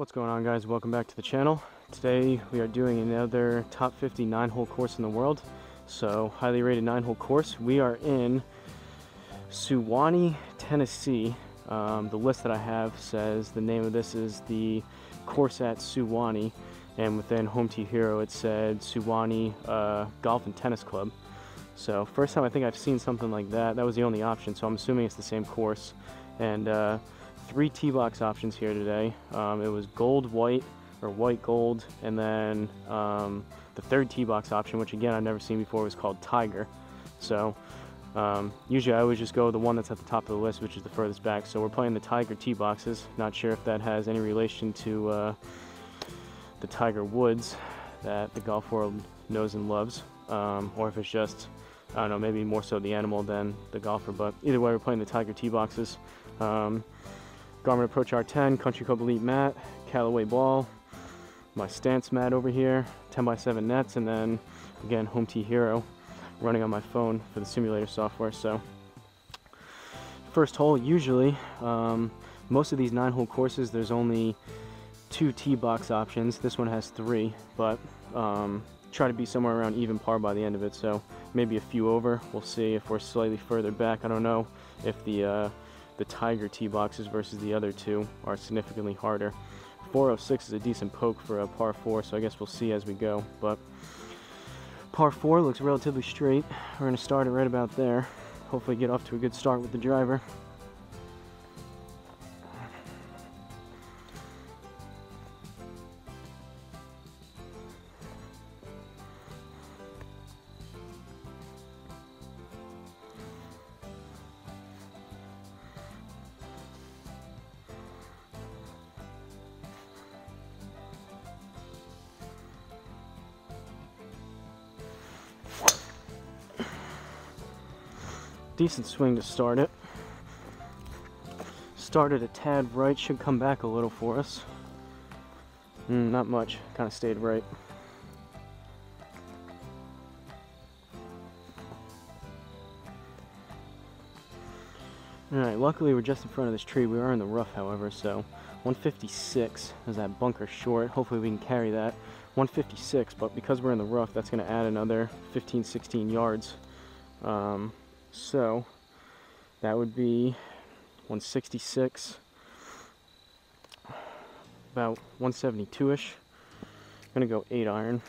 What's going on, guys? Welcome back to the channel. Today we are doing another top 50 9-hole course in the world. So highly rated 9-hole course. We are in Sewanee, Tennessee. The list that I have says the name of this is the course at Sewanee, and within Home Tee Hero it said Sewanee Golf and Tennis Club. So first time I think I've seen something like that. That was the only option, so I'm assuming it's the same course. And 3 tee box options here today. It was gold, white, or white gold, and then the third tee box option, which again I've never seen before, was called Tiger. So usually I always just go with the one that's at the top of the list, which is the furthest back. So we're playing the Tiger tee boxes. Not sure if that has any relation to the Tiger Woods that the golf world knows and loves, or if it's just, I don't know, maybe more so the animal than the golfer. But either way, we're playing the Tiger tee boxes. Garmin Approach R10, Country Club Elite mat, Callaway ball, my stance mat over here, 10x7 nets, and then again Home Tee Hero running on my phone for the simulator software. So first hole, usually most of these 9-hole courses there's only 2 tee box options. This one has 3, but try to be somewhere around even par by the end of it, so maybe a few over. We'll see if we're slightly further back. I don't know if the Tiger tee boxes versus the other 2 are significantly harder. 406 is a decent poke for a par 4, so I guess we'll see as we go. But par 4 looks relatively straight. We're going to start it right about there. Hopefully get off to a good start with the driver. Decent swing to start it. Started a tad right, should come back a little for us. Not much, kind of stayed right. Alright, luckily we're just in front of this tree. We are in the rough, however, so 156 is that bunker short. Hopefully we can carry that. 156, but because we're in the rough, that's going to add another 15-16 yards. So that would be 166, about 172-ish. I'm gonna go 8 iron.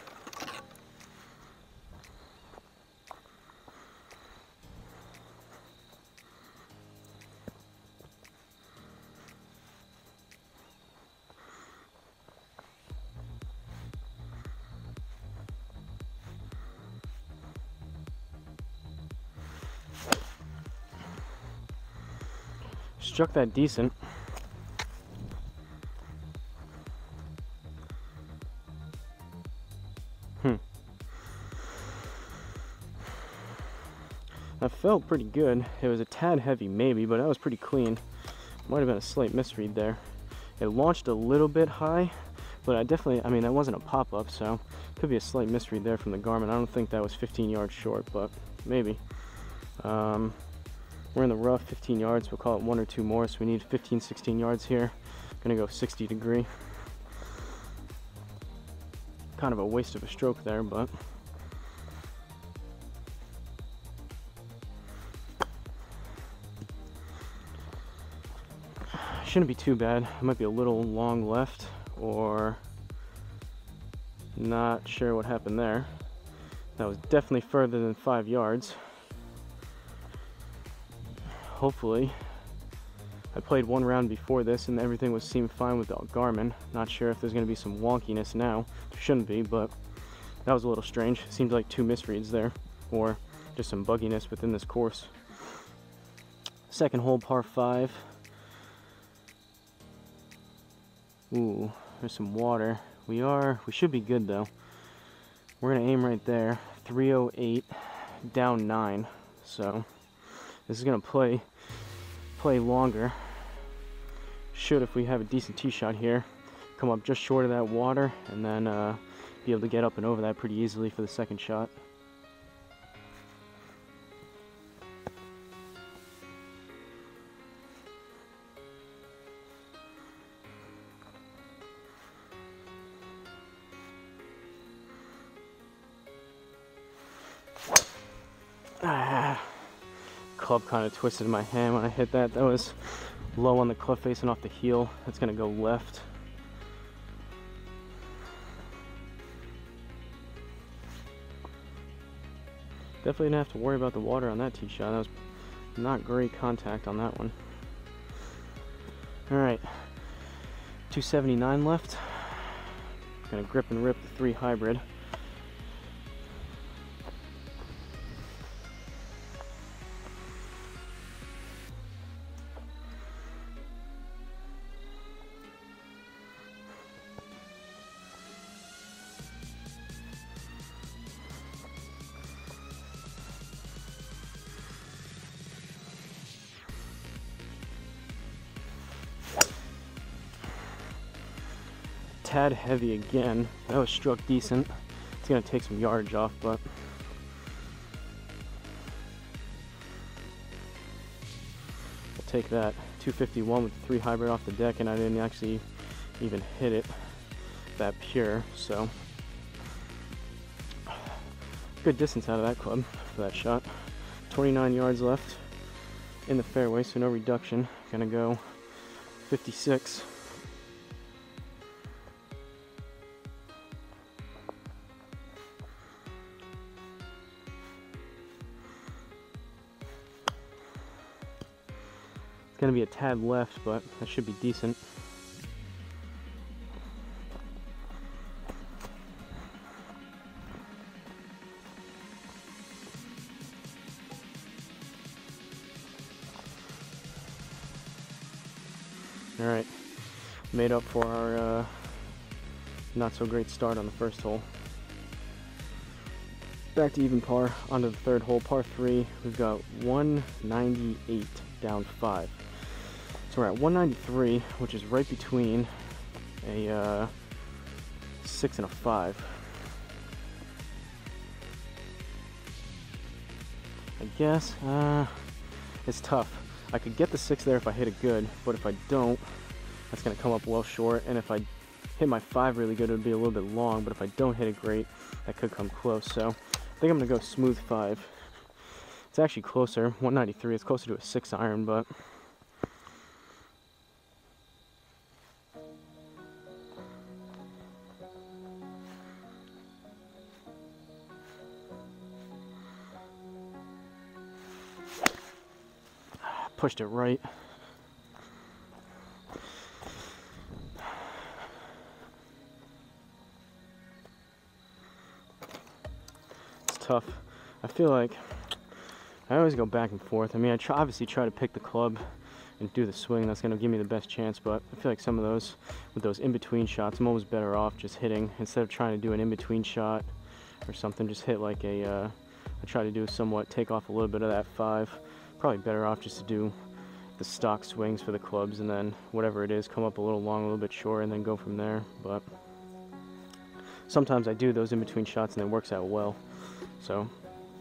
Struck that decent. That felt pretty good. It was a tad heavy maybe, but that was pretty clean. Might have been a slight misread there. It launched a little bit high, but I mean, that wasn't a pop-up, so could be a slight misread there from the Garmin. I don't think that was 15 yards short, but maybe. We're in the rough, 15 yards, we'll call it 1 or 2 more, so we need 15-16 yards here. Gonna go 60 degree. Kind of a waste of a stroke there, but shouldn't be too bad. It might be a little long left, or not sure what happened there. That was definitely further than 5 yards. Hopefully, I played 1 round before this and everything seemed fine with the Garmin. Not sure if there's going to be some wonkiness now. There shouldn't be, but that was a little strange. Seemed like 2 misreads there, or just some bugginess within this course. Second hole, par 5. Ooh, there's some water. We should be good though. We're going to aim right there. 308, down 9. So this is going to play longer. Should, if we have a decent tee shot here, come up just short of that water, and then be able to get up and over that pretty easily for the second shot. Club kind of twisted in my hand when I hit that. That was low on the club face and off the heel. That's gonna go left. Definitely didn't have to worry about the water on that tee shot. That was not great contact on that one. Alright, 279 left. Gonna grip and rip the 3 hybrid. Tad heavy again. That was struck decent. It's gonna take some yardage off, but we'll take that. 251 with the 3 hybrid off the deck, and I didn't actually even hit it that pure, so good distance out of that club for that shot. 29 yards left in the fairway, so no reduction. Gonna go 56. Gonna be a tad left, but that should be decent. All right, made up for our not so great start on the first hole. Back to even par, onto the third hole, par 3. We've got 198 down 5. So we're at 193, which is right between a 6 and a 5. I guess it's tough. I could get the 6 there if I hit it good, but if I don't, that's going to come up well short. And if I hit my 5 really good, it would be a little bit long, but if I don't hit it great, that could come close. So I think I'm going to go smooth 5. It's actually closer, 193. It's closer to a 6 iron, but pushed it right. It's tough. I feel like I always go back and forth. I mean, obviously try to pick the club and do the swing. That's going to give me the best chance, but I feel like some of those, with those in-between shots, I'm always better off just hitting, instead of trying to do an in-between shot or something, just hit like a, I try to do somewhat, take off a little bit of that 5. Probably better off just to do the stock swings for the clubs, and then whatever it is, come up a little long, a little bit short, and then go from there. But sometimes I do those in-between shots and it works out well. So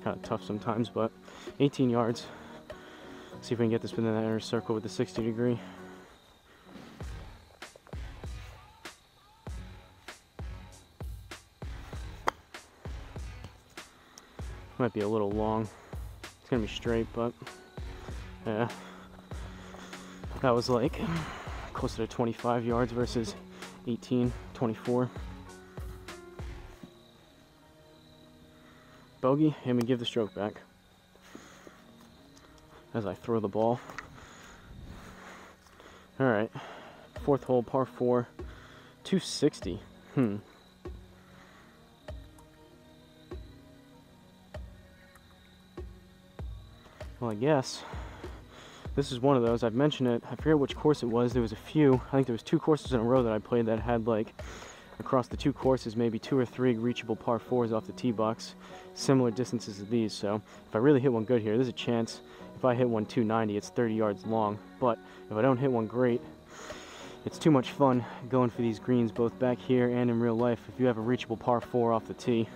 kind of tough sometimes, but 18 yards. See if we can get this within that inner circle with the 60 degree. Might be a little long. It's gonna be straight, but yeah. That was like closer to 25 yards versus 18, 24. Bogey, and we give the stroke back as I throw the ball. All right, 4th hole, par 4, 260. Well, I guess this is one of those. I've mentioned it. I forget which course it was. There was a few. I think there was 2 courses in a row that I played that had, like, across the 2 courses, maybe 2 or 3 reachable par 4s off the tee box, similar distances to these. So if I really hit one good here, there's a chance. If I hit one 290, it's 30 yards long. But if I don't hit one great, it's too much fun going for these greens, both back here and in real life, if you have a reachable par 4 off the tee.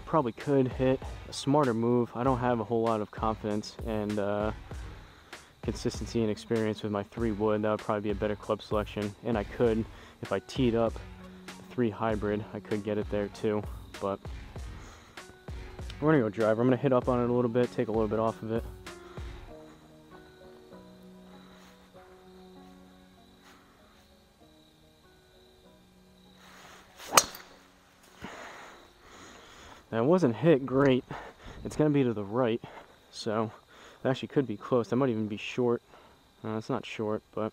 Probably could hit a smarter move. I don't have a whole lot of confidence and consistency and experience with my 3 wood. That would probably be a better club selection. And I could, if I teed up the 3 hybrid, I could get it there too. But We're gonna go driver. I'm gonna hit up on it a little bit, take a little bit off of it. Now it wasn't hit great. It's gonna be to the right, so it actually could be close. That might even be short. It's not short, but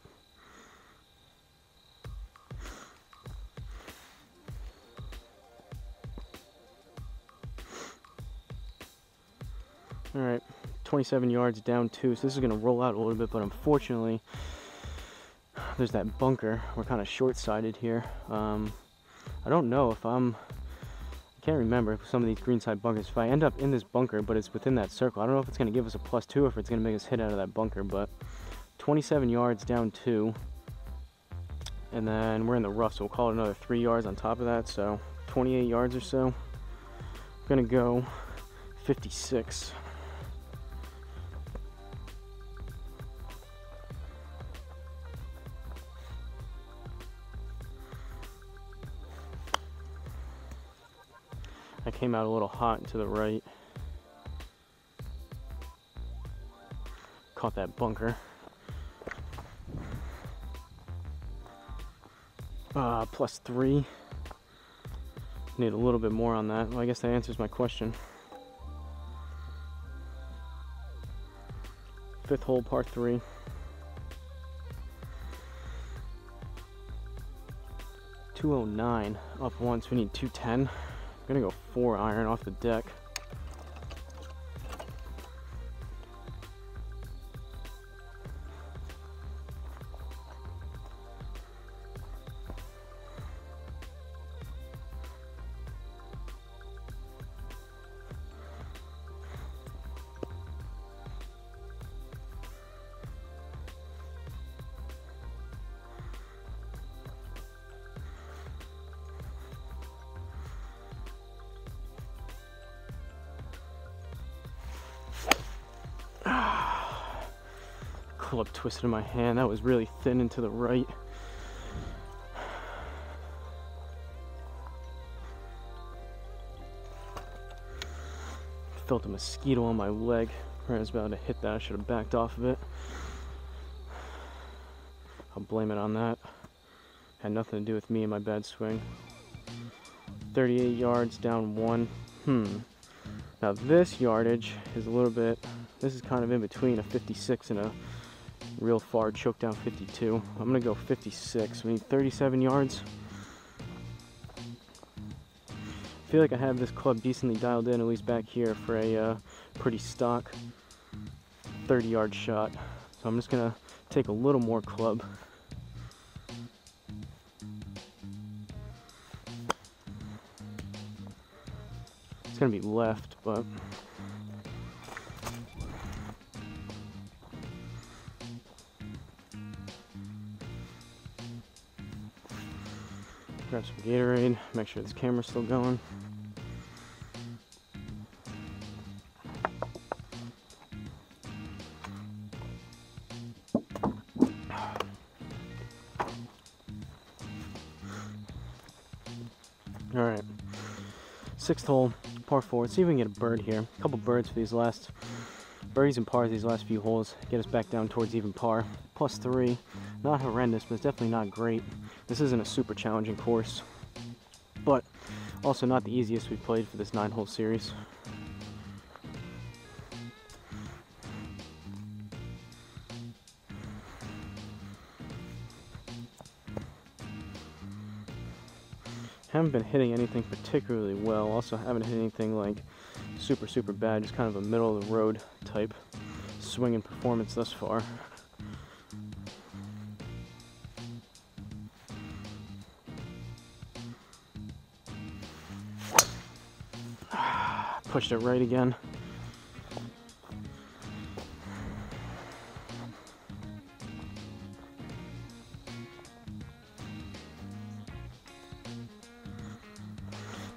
all right, 27 yards down 2. So this is gonna roll out a little bit, but unfortunately, there's that bunker. We're kind of short-sided here. I don't know if I can't remember some of these greenside bunkers. If I end up in this bunker, but it's within that circle, I don't know if it's going to give us a +2 or if it's going to make us hit out of that bunker, but 27 yards down 2. And then we're in the rough, so we'll call it another 3 yards on top of that, so 28 yards or so. I'm going to go 56. I came out a little hot and to the right. Caught that bunker. +3. Need a little bit more on that. Well, I guess that answers my question. 5th hole, par 3. .209 up once. We need 210. I'm gonna go 4 iron off the deck. Club twisted in my hand. That was really thin and to the right. Felt a mosquito on my leg. I was about to hit that. I should have backed off of it. I'll blame it on that. Had nothing to do with me and my bad swing. 38 yards down 1. Now this yardage is a little bit, this is kind of in between a 56 and a real far choke down 52. I'm gonna go 56. We need 37 yards. I feel like I have this club decently dialed in, at least back here, for a pretty stock 30-yard shot. So I'm just gonna take a little more club. It's gonna be left, but grab some Gatorade, make sure this camera's still going. All right, 6th hole, par 4. Let's see if we can get a bird here. A couple birds for these last, birdies and pars these last few holes. Get us back down towards even par. +3, not horrendous, but it's definitely not great. This isn't a super challenging course, but also not the easiest we've played for this 9-hole series. Haven't been hitting anything particularly well. Also haven't hit anything like super bad, just kind of a middle of the road type swing and performance thus far. Pushed it right again.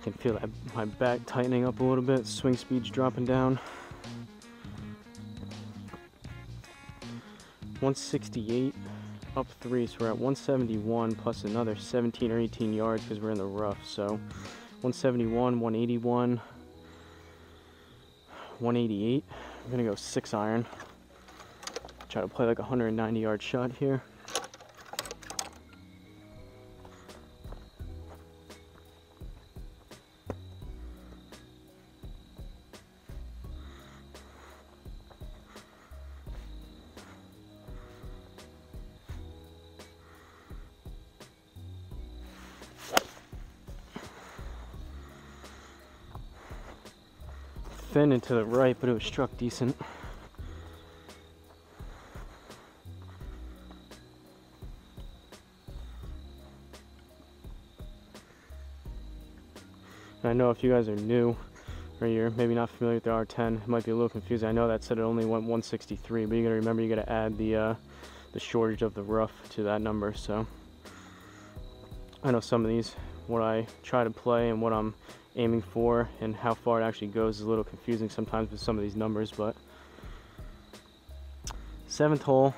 Can feel that my back tightening up a little bit, swing speed's dropping down. 168 up 3, so we're at 171 plus another 17 or 18 yards because we're in the rough. So 171, 181. 188. I'm gonna go 6 iron. Try to play like a 190-yard shot here. Thin and to the right, but it was struck decent. And I know if you guys are new or you're maybe not familiar with the R10, it might be a little confusing. I know that said it only went 163, but you gotta remember you gotta add the shortage of the rough to that number. So I know some of these, what I try to play and what I'm aiming for and how far it actually goes is a little confusing sometimes with some of these numbers, but 7th hole,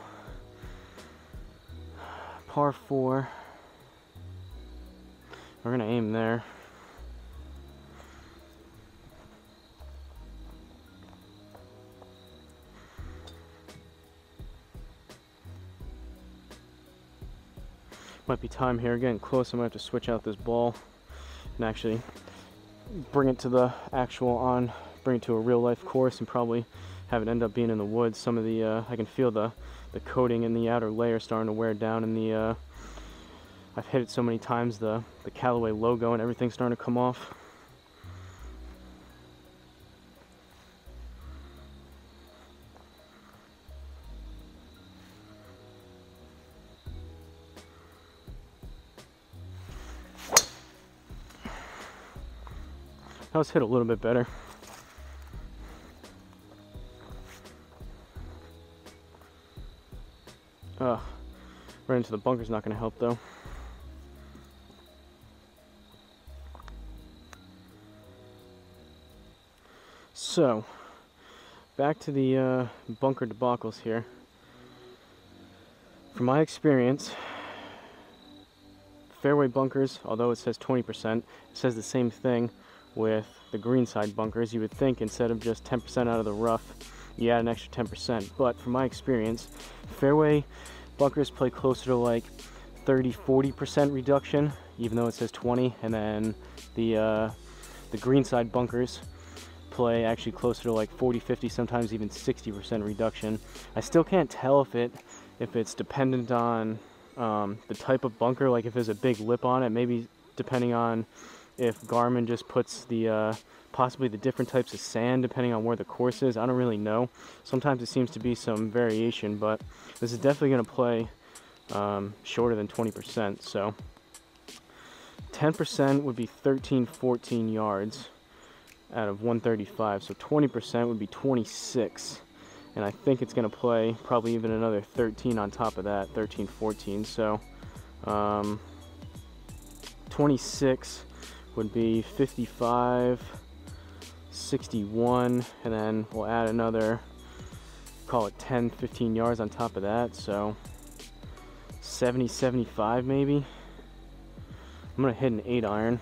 par 4. We're gonna aim there. Might be time here, getting close. I might have to switch out this ball and actually bring it to the bring it to a real life course and probably have it end up being in the woods. Some of the, I can feel the coating in the outer layer starting to wear down, and I've hit it so many times, the Callaway logo and everything's starting to come off. That was hit a little bit better. Right into the bunker's not going to help though. So, back to the bunker debacles here. From my experience, fairway bunkers, although it says 20%, it says the same thing with the greenside bunkers. You would think instead of just 10% out of the rough, you add an extra 10%. But from my experience, fairway bunkers play closer to like 30-40% reduction, even though it says 20, and then the greenside bunkers play actually closer to like 40-50, sometimes even 60% reduction. I still can't tell if it's dependent on the type of bunker, like if there's a big lip on it, maybe depending on if Garmin just puts the possibly the different types of sand depending on where the course is. I don't really know. Sometimes it seems to be some variation, but this is definitely going to play shorter than 20%. So 10% would be 13-14 yards out of 135, so 20% would be 26, and I think it's going to play probably even another 13 on top of that, 13-14. So 26 would be 55, 61, and then we'll add another, call it 10-15 yards on top of that, so 70-75 maybe. I'm gonna hit an 8 iron.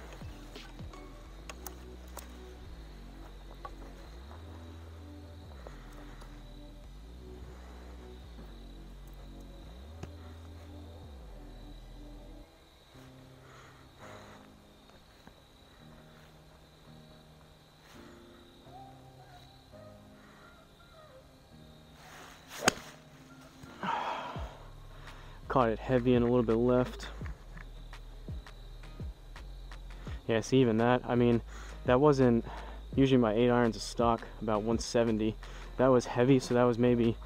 Caught it heavy and a little bit left. Yeah, see, even that, I mean, that wasn't, usually my 8 irons a stock about 170. That was heavy, so that was maybe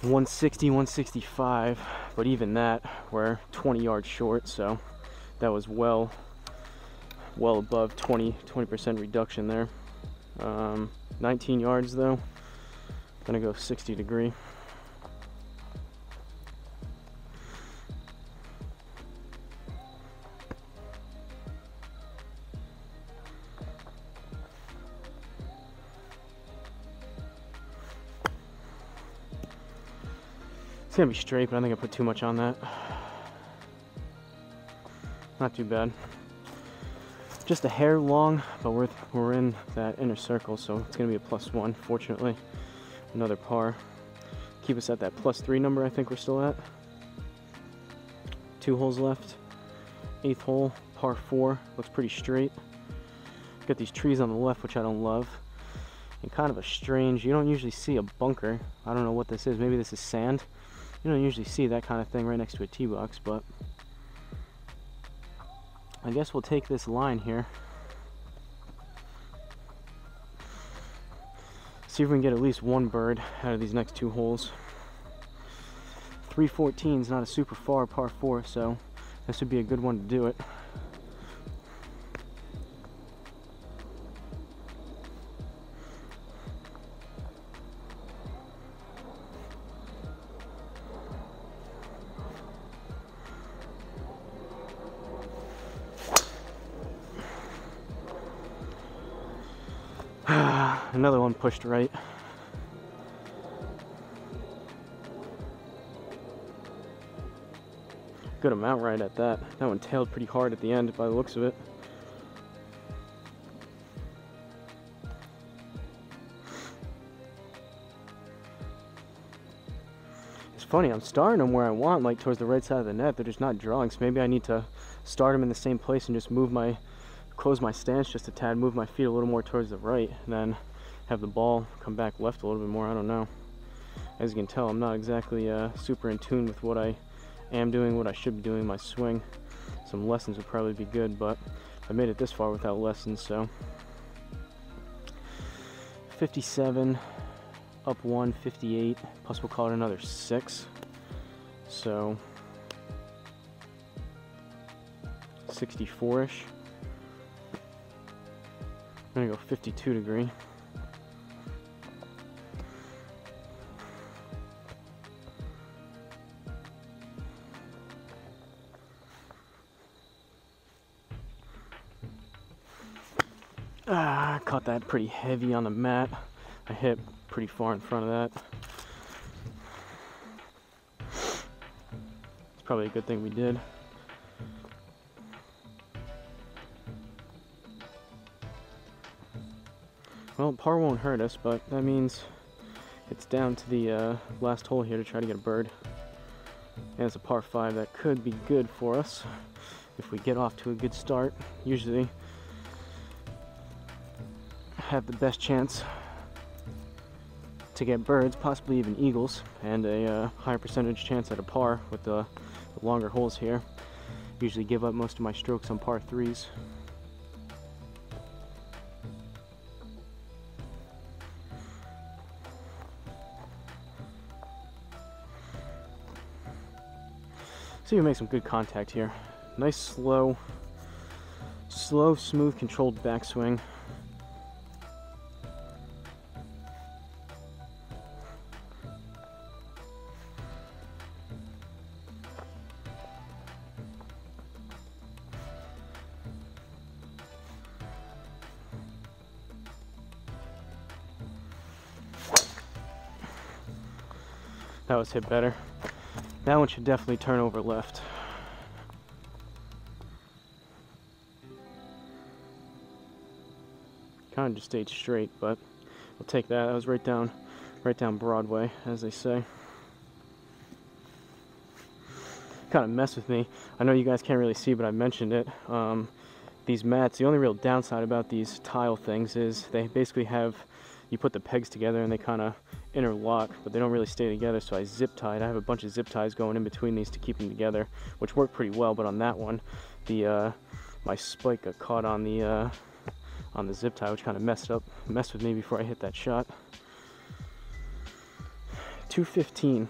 160, 165, but even that, we're 20 yards short, so that was well above 20% reduction there. 19 yards though, gonna go 60 degree. It's gonna be straight, but I think I put too much on that. Not too bad. just a hair long, but we're in that inner circle, so it's gonna be a +1. Fortunately, another par. Keep us at that +3 number. I think we're still at. 2 holes left. 8th hole, par 4. Looks pretty straight. Got these trees on the left, which I don't love. And kind of a strange, you don't usually see a bunker. I don't know what this is. Maybe this is sand. You don't usually see that kind of thing right next to a tee box, but I guess we'll take this line here. See if we can get at least one bird out of these next 2 holes. 314 is not a super far par 4, so this would be a good one to do it. Another one pushed right. Good amount right at that. That one tailed pretty hard at the end by the looks of it. It's funny, I'm starting them where I want, like towards the right side of the net. They're just not drawing, so maybe I need to start them in the same place and just close my stance just a tad, move my feet a little more towards the right, and then have the ball come back left a little bit more. I don't know. As you can tell, I'm not exactly super in tune with what I am doing, what I should be doing in my swing. Some lessons would probably be good, but I made it this far without lessons, so 57, up 1, 58, plus we'll call it another 6, so 64-ish. I'm gonna go 52 degree. I caught that pretty heavy on the mat. I hit pretty far in front of that. It's probably a good thing we did. Well, par won't hurt us, but that means it's down to the last hole here to try to get a bird. And it's a par 5 that could be good for us if we get off to a good start. Usually have the best chance to get birds, possibly even eagles, and a higher percentage chance at a par with the longer holes here. Usually give up most of my strokes on par 3s. See, we make some good contact here. Nice slow, smooth, controlled backswing. That was hit better. That one should definitely turn over left. Kind of just stayed straight, but we'll take that. That was right down Broadway, as they say. Kind of messed with me. I know you guys can't really see, but I mentioned it. These mats, the only real downside about these tile things is they basically have, you put the pegs together and they kind of interlock, but they don't really stay together, so I zip tied. I have a bunch of zip ties going in between these to keep them together, which worked pretty well, but on that one, my spike got caught on the zip tie, which kind of messed with me before I hit that shot. 215.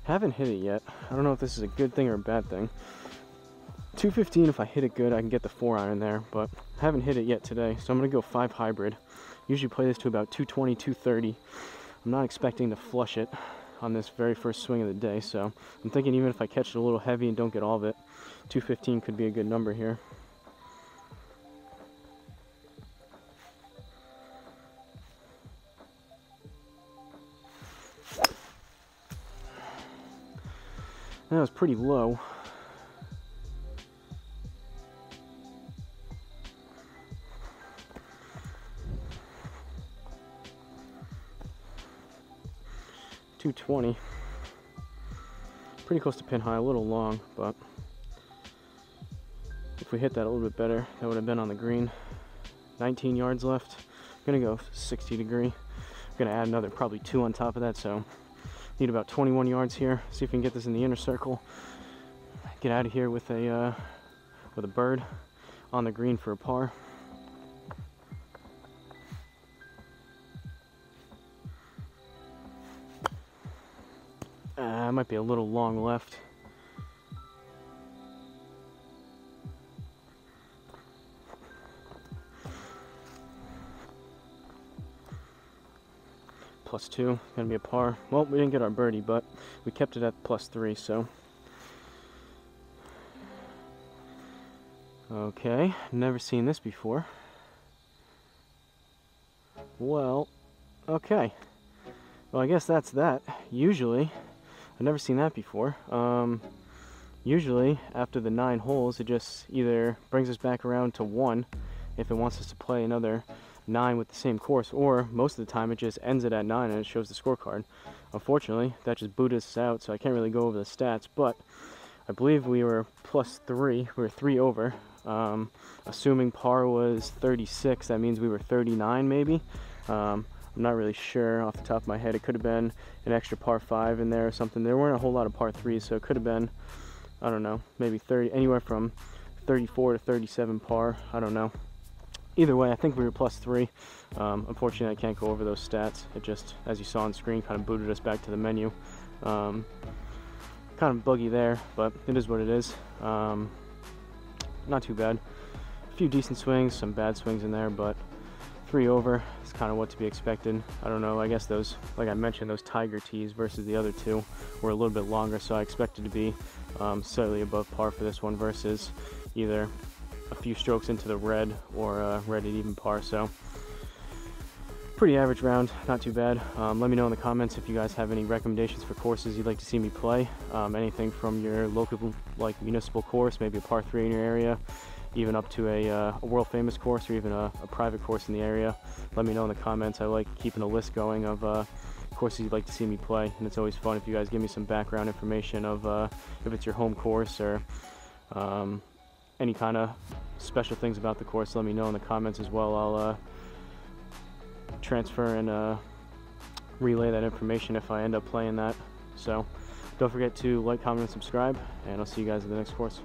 Haven't hit it yet. I don't know if this is a good thing or a bad thing. 215, if I hit it good, I can get the 4-iron there, but I haven't hit it yet today, so I'm going to go 5 hybrid. Usually play this to about 220, 230. I'm not expecting to flush it on this very first swing of the day, so I'm thinking even if I catch it a little heavy and don't get all of it, 215 could be a good number here. That was pretty low. .220. Pretty close to pin high, a little long, but if we hit that a little bit better, that would have been on the green. 19 yards left. I'm gonna go 60 degree. I'm gonna add another probably 2 on top of that, so need about 21 yards here. See if we can get this in the inner circle. Get out of here with a bird on the green for a par. Might be a little long left. +2, gonna be a par. Well, we didn't get our birdie, but we kept it at +3, so. Okay, never seen this before. Well, okay. Well, I guess that's that. Usually, I've never seen that before. Usually, after the 9 holes, it just either brings us back around to 1 if it wants us to play another 9 with the same course, or most of the time it just ends it at 9 and it shows the scorecard. Unfortunately, that just booted us out, so I can't really go over the stats, but I believe we were +3. We were 3 over. Assuming par was 36, that means we were 39 maybe. I'm not really sure off the top of my head. It could have been an extra par 5 in there or something. There weren't a whole lot of par 3s, so it could have been, I don't know, maybe 30, anywhere from 34 to 37 par. I don't know. Either way, I think we were +3. Unfortunately, I can't go over those stats. It just, as you saw on screen, kind of booted us back to the menu. Kind of buggy there, but it is what it is. Not too bad. A few decent swings, some bad swings in there, but 3 over is kind of what to be expected. I don't know, I guess those, like I mentioned, those tiger tees versus the other 2 were a little bit longer, so I expected to be slightly above par for this one versus either a few strokes into the red or red at even par. So pretty average round, not too bad. Let me know in the comments if you guys have any recommendations for courses you'd like to see me play. Anything from your local, like, municipal course, maybe a par 3 in your area, even up to a world famous course or even a private course in the area. Let me know in the comments. I like keeping a list going of courses you'd like to see me play, and it's always fun if you guys give me some background information of if it's your home course or any kind of special things about the course. Let me know in the comments as well. I'll transfer and relay that information if I end up playing that. So don't forget to like, comment, and subscribe, and I'll see you guys in the next course.